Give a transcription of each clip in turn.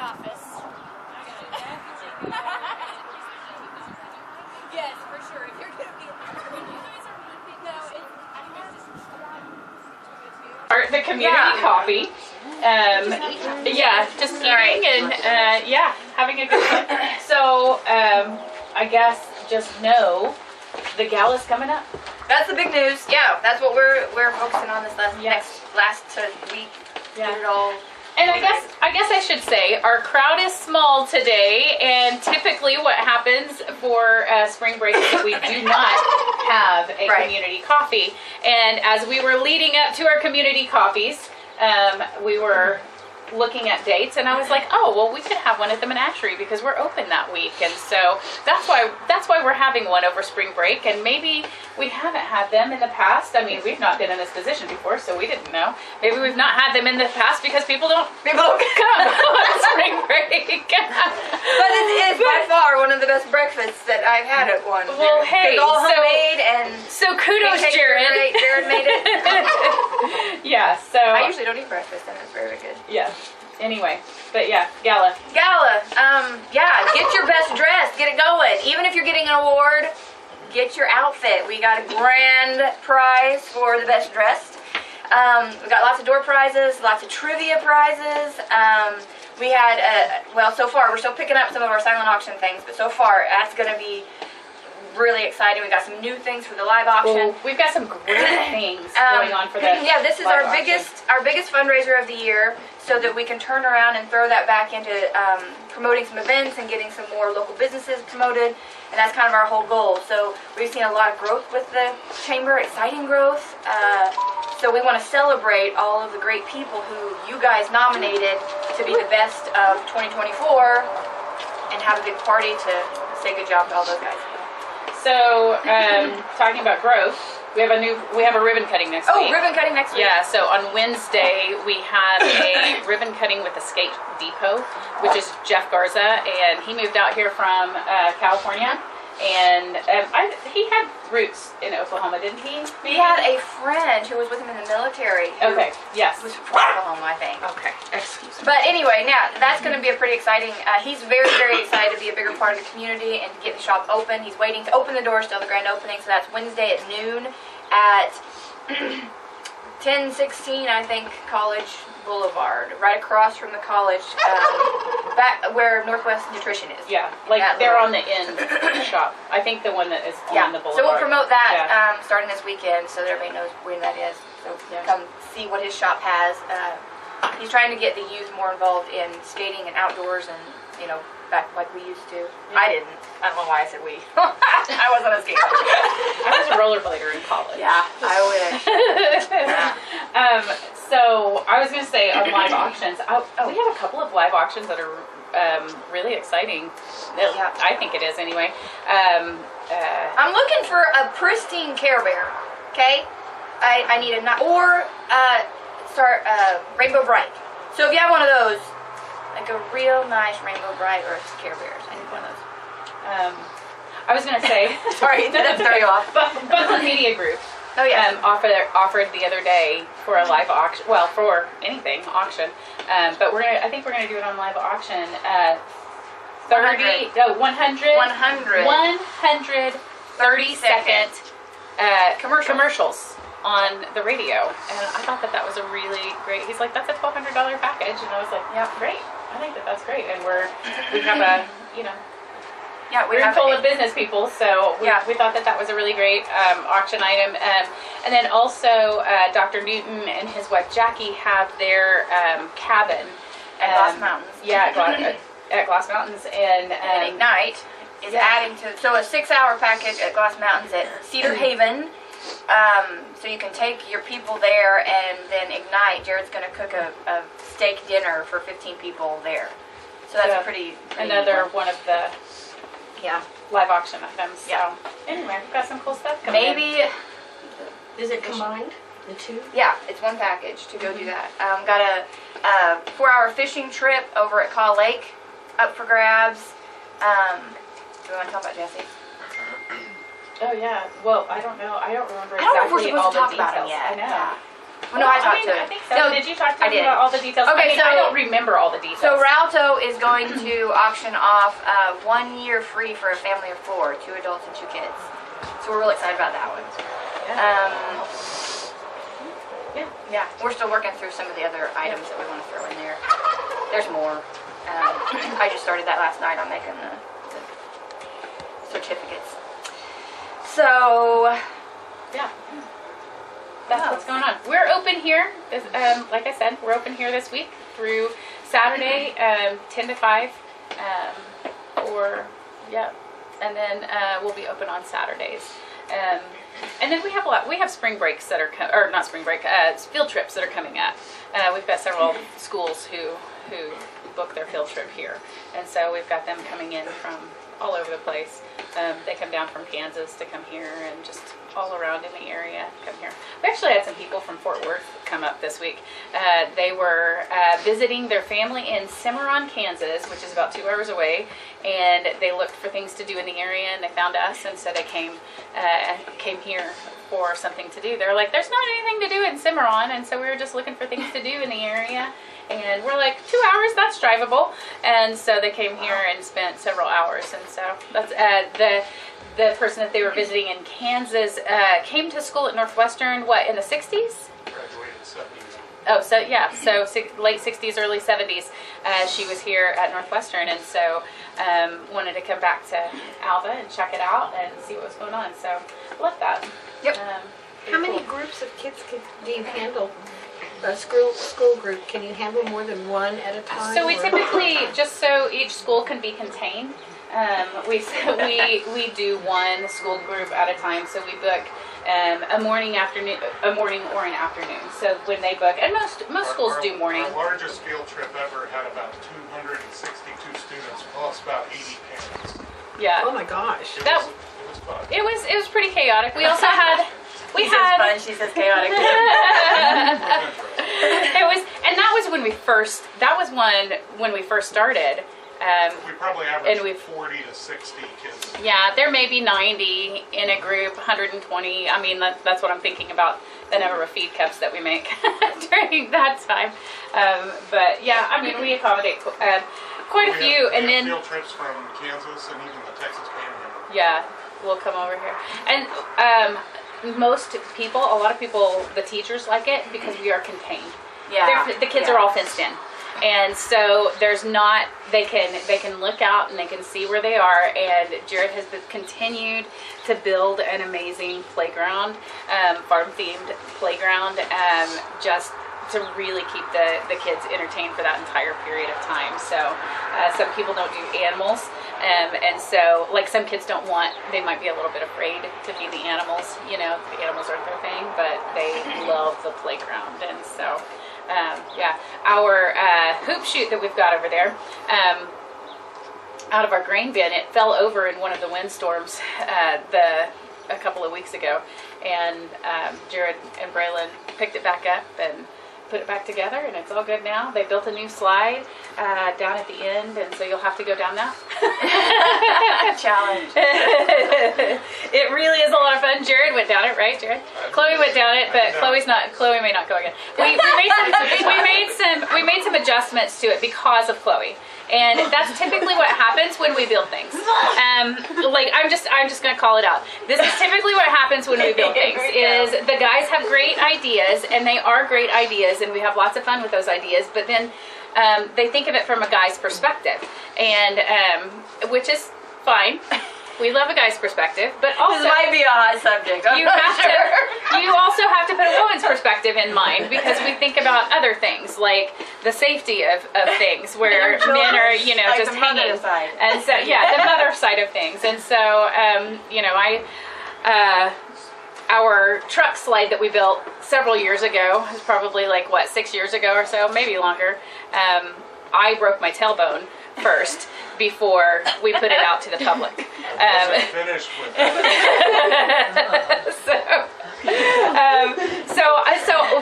office. Yes, for sure. If you're gonna be, The community coffee. Just eating and having a good time. So I guess just know the gala's coming up. that's the big news. Yeah, that's what we're focusing on this last week. Yeah. Get it all. And I guess I should say our crowd is small today, and typically what happens for spring break is that we do not have a community coffee. And as we were leading up to our community coffees, we were looking at dates, and I was like, oh, well, we could have one at the Menagerie because we're open that week. And so that's why we're having one over spring break. And maybe we haven't had them in the past. I mean, we've not been in this position before, so we didn't know. Maybe we've not had them in the past because people don't come on spring break. But it is by far one of the best breakfasts that I've had at one. Well, hey, it's all homemade, and so kudos, Jared. Jared made it. Yeah, so I usually don't eat breakfast, and it's very good. Yeah. Anyway, but yeah, gala. Get your best dress, get it going. Even if you're getting an award, get your outfit. We got a grand prize for the best dressed. We got lots of door prizes, lots of trivia prizes. We had, so far, we're still picking up some of our silent auction things, but so far, that's going to be really exciting. We got some new things for the live auction. We've got some great things going on for the this is our biggest fundraiser of the year, so that we can turn around and throw that back into promoting some events and getting some more local businesses promoted, and that's kind of our whole goal. So we've seen a lot of growth with the chamber, exciting growth. So we want to celebrate all of the great people who you guys nominated to be the best of 2024, and have a big party to say good job to all those guys. So, talking about growth, we have a ribbon cutting next week. Oh, ribbon cutting next week. Yeah, so on Wednesday we have a ribbon cutting with Escape Depot, which is Jeff Garza, and he moved out here from California, and he had roots in Oklahoma, didn't he? He had a friend who was with him in the military. Okay, yes. Was from Oklahoma, I think. Okay, excuse me. But anyway, now that's going to be a pretty exciting. He's very, very excited to be a bigger part of the community and to get the shop open. He's waiting to open the doors till the grand opening, so that's Wednesday at noon at 1016, I think, College Boulevard, right across from the college, back where Northwest Nutrition is. Yeah, like they're on the end of the shop. I think the one that is on the boulevard. So we'll promote that starting this weekend, so that everybody knows where that is. So come see what his shop has. He's trying to get the youth more involved in skating and outdoors, and back like we used to. Yeah. I didn't. I don't know why I said we. I wasn't a skater. I was a rollerblader in college. Yeah, I wish. So I was going to say on live auctions, we have a couple of live auctions that are really exciting. I think it is anyway. I'm looking for a pristine Care Bear. Okay, I need Rainbow Bright. So if you have one of those, like a real nice Rainbow Bright or Care Bears, I need one of those. I was going to say, sorry, did I throw you off? Buckland Media Group. Oh yeah. Offered the other day for a live auction. Well, for anything auction. But I think we're gonna do it on live auction. 130 second commercials on the radio, and I thought that was a really great. He's like, that's a $1,200 package, and I was like, yeah, great. I think that's great, and we have a we're full of business people, so we thought that was a really great auction item. And then also Dr. Newton and his wife Jackie have their cabin at Glass Mountains. Yeah, at Glass Mountains, and Ignite is adding to a 6-hour package at Glass Mountains at Cedar Haven. So you can take your people there, and then Ignite. Jared's going to cook a steak dinner for 15 people there. So that's a pretty another one of the live auction items. So anyway, we've got some cool stuff coming in. Is it combined, the two? Yeah, it's one package to go do that. Got a 4-hour fishing trip over at Caw Lake up for grabs. Do we want to talk about Jesse? Oh yeah. Well, I don't know. I don't remember exactly I don't know if we're supposed all to talk the about details. him yet. I know. Well, no, I talked to I him. think so. No, Did you talk to I him did. about all the details? Okay, I mean, so- I don't remember all the details. So Rialto is going to auction off 1 year free for a family of 4, 2 adults and 2 kids. So we're really excited about that one. Yeah, we're still working through some of the other items that we want to throw in there. There's more. I just started that last night on making the certificates. So, Yeah. That's what's going on. We're open here, like I said, we're open here this week through Saturday, 10 to 5, and then we'll be open on Saturdays. And then we have spring breaks that are, or not spring break, field trips that are coming up. We've got several schools who book their field trip here, and so we've got them coming in from all over the place. They come down from Kansas to come here, and just all around in the area come here. We actually had some people from Fort Worth come up this week. They were visiting their family in Cimarron, Kansas, which is about 2 hours away, and they looked for things to do in the area, and they found us, and so they came here for something to do. They're like, there's not anything to do in Cimarron, and so we were just looking for things to do in the area. And we're like, 2 hours, that's drivable. And so they came here and spent several hours. And so that's the person that they were visiting in Kansas came to school at Northwestern, in the 60s? Graduated 70s. Oh, so yeah, so late 60s, early 70s. She was here at Northwestern, and so wanted to come back to Alva and check it out and see what was going on. So love that. Yep. How many groups of kids do you handle? A school group, can you handle more than one at a time? So we or- typically, just so each school can be contained, we do one school group at a time. So we book a morning or an afternoon. So when they book, and most schools do morning. Our largest field trip ever had about 262 students plus about 80 parents. Yeah. Oh my gosh. It That- was fun. It was pretty chaotic. We also had he says fun, she says chaotic. It was, and that was when we first started. We probably And averaged we've- 40 to 60 kids. Yeah, there may be 90 in a group, 120. I mean, that's what I'm thinking about the number of feed cups that we make during that time. But yeah, I mean, we accommodate quite a few, and we have then field trips from Kansas and even the Texas Panhandle. yeah, we'll come over here. And a lot of people, the teachers like it because we are contained. Yeah. The kids are all fenced in. And so there's not, they can look out and they can see where they are, and Jared has continued to build an amazing playground, farm-themed playground, just to really keep the kids entertained for that entire period of time. So some people don't do animals, and so like some kids they might be a little bit afraid to feed the animals, the animals aren't their thing, but they love the playground. And so our hoop chute that we've got over there, out of our grain bin, it fell over in one of the windstorms a couple of weeks ago, and Jared and Braylon picked it back up and put it back together, and it's all good now. They built a new slide down at the end, and so you'll have to go down that. Challenge. It really is a lot of fun. Jared went down it, right, Jared? Chloe went down it, but Chloe may not go again. We made some adjustments to it because of Chloe. And that's typically what happens when we build things. I'm just gonna call it out. This is typically what happens when we build things. Is the guys have great ideas, and they are great ideas, and we have lots of fun with those ideas. But then they think of it from a guy's perspective, and which is fine. We love a guy's perspective, but also This might be a hot subject. I'm not sure. you also have to put a woman's perspective in mind, because we think about other things like the safety of things where men are, Like just the mother hanging. side. And so, yeah, the mother side of things. And so, our truck slide that we built several years ago, is probably 6 years ago or so, maybe longer. I broke my tailbone first before we put it out to the public. Wasn't finished with that.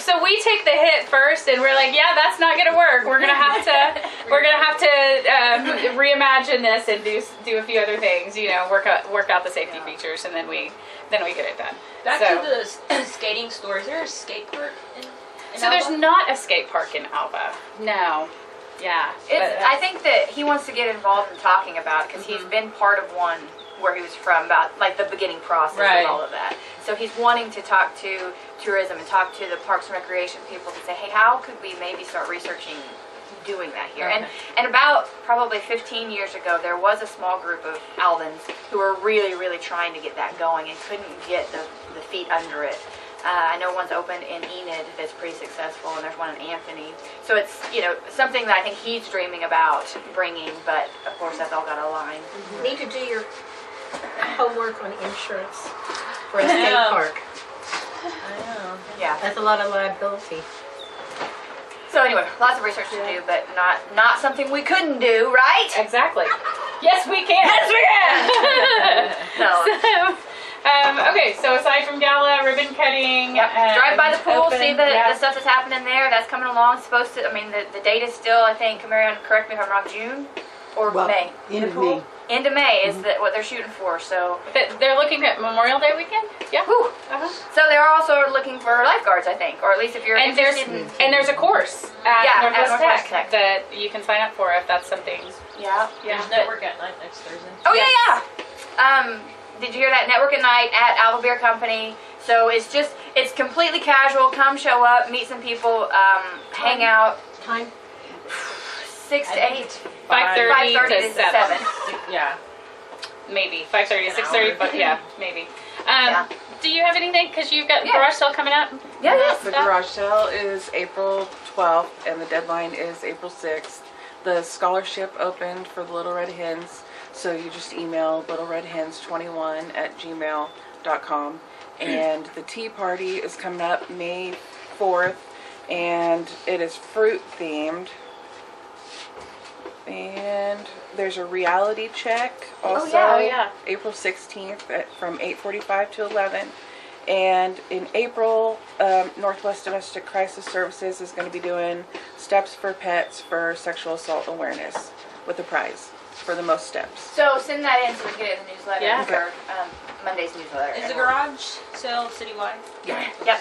So we take the hit first, and we're like, yeah, that's not gonna work. We're gonna have to reimagine this and do a few other things. Work out the safety features, and then we get it done. Back So- to the skating store. Is there a skate park? So there's not a skate park in Alva. No. Yeah. I think that he wants to get involved in talking about it because he's been part of one where he was from, about like the beginning process of all of that. So he's wanting to talk to tourism and talk to the Parks and Recreation people to say, hey, how could we maybe start researching doing that here? And about probably 15 years ago, there was a small group of Alvans who were really, really trying to get that going and couldn't get the feet under it. I know one's open in Enid that's pretty successful, and there's one in Anthony. So it's, something that I think he's dreaming about bringing, but of course that's all got to align. You need to do your homework on insurance for a skate park. I know. Yeah. That's a lot of liability. So anyway, lots of research to do, but not something we couldn't do, right? Exactly. Yes, we can. Yes, we can. No. Okay, so aside from gala, ribbon cutting, drive by the pool, open, see the stuff that's happening there. That's coming along. It's supposed to. I mean, the date is still, I think, Marianne, correct me if I'm wrong, June or May. End of May. End of May is what they're shooting for. So they're looking at Memorial Day weekend. Yeah. Whew. So they're also looking for lifeguards, I think, or at least if you're interested in. There's a course at Northwest Northwest Tech that you can sign up for if that's something. Yeah. There's network at night next Thursday. Oh yeah. Did you hear that? Network at night at Alva Beer Company. So it's completely casual. Come show up, meet some people, hang out. Time? 6 to 8. 5:30 to 7. Yeah. Maybe 5:30 to 6:30, but yeah, maybe. Yeah. Do you have anything? Because you've got garage sale coming up. Yeah. The garage sale is April 12th and the deadline is April 6th. The scholarship opened for the Little Red Hens, so you just email littleredhens21@gmail.com. And the tea party is coming up May 4th, and it is fruit themed. And there's a reality check also April 16th from 8:45 to 11. And in April, Northwest Domestic Crisis Services is going to be doing Steps for Pets for Sexual Assault Awareness with a prize for the most steps. So send that in so we get it in the newsletter for Monday's newsletter. Is the garage sale citywide? Yeah. Yep.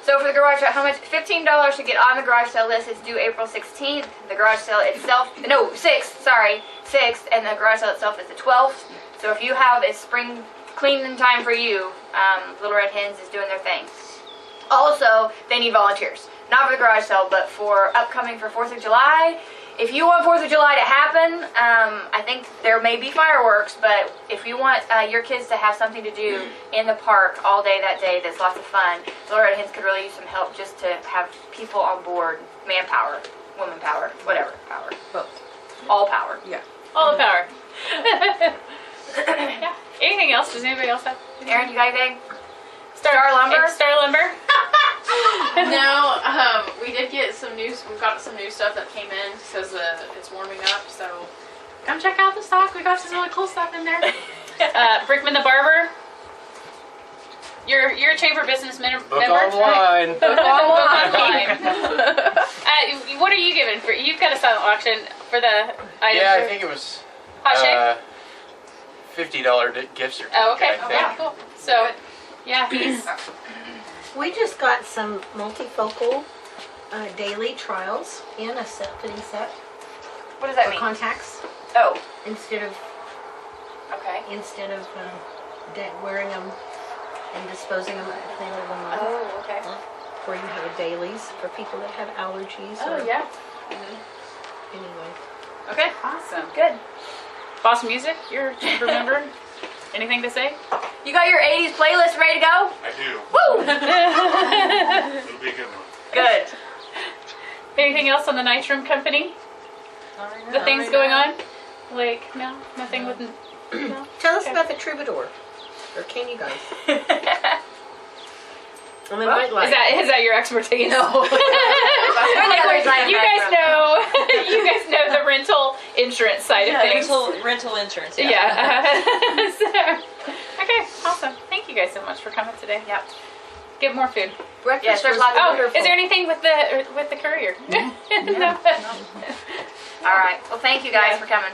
So for the garage sale, how much? $15 to get on the garage sale list. It's due April 16th. The garage sale itself, 6th, and the garage sale itself is the 12th. So if you have a spring cleaning time for you, Little Red Hens is doing their thing. Also, they need volunteers. Not for the garage sale, but for upcoming for 4th of July. If you want 4th of July to happen, I think there may be fireworks, but if you want your kids to have something to do in the park all day that day that's lots of fun, Little Red Hens could really use some help just to have people on board, manpower, woman power, whatever power. Both. All power. Yeah. All the power. Yeah. Anything else? Does anybody else have? Aaron, you got anything? Star Lumber. Star Lumber. No, we did get some news. We've got some new stuff that came in. Says it's warming up, so come check out the stock. We got some really cool stuff in there. Brickman the Barber. You're a Chamber Business member. Book online. Book online. What are you giving for? You've got a silent auction for the items. Yeah, I think it was Hot shake. $50 gift certificate. Oh, okay. I think. Yeah, cool. So, yeah, he's. We just got some multifocal daily trials in a fitting set What does that for mean? contacts Oh, instead of okay. wearing them and disposing them at the end of the month. Oh, okay. Where you have dailies for people that have allergies. Oh, or yeah. Anyway. Okay, awesome. Good. Boss Music, you're a Chamber member. Anything to say? You got your 80s playlist ready to go? I do. Woo! It'll be a good one. Good. Anything else on the Nitrum Company? The things going on? Like, no? Nothing with... No? Tell us about the Troubadour. Or can you guys? On the Well, nightlife. is that your expertise? No. You guys know. You guys know the rental insurance side of things. Rental insurance. Yeah. So, okay, awesome. Thank you guys so much for coming today. Yep. Get more food. Breakfast Yes, there's was lots of wonderful. Is there anything with the courier? No. All right. Well, thank you guys for coming.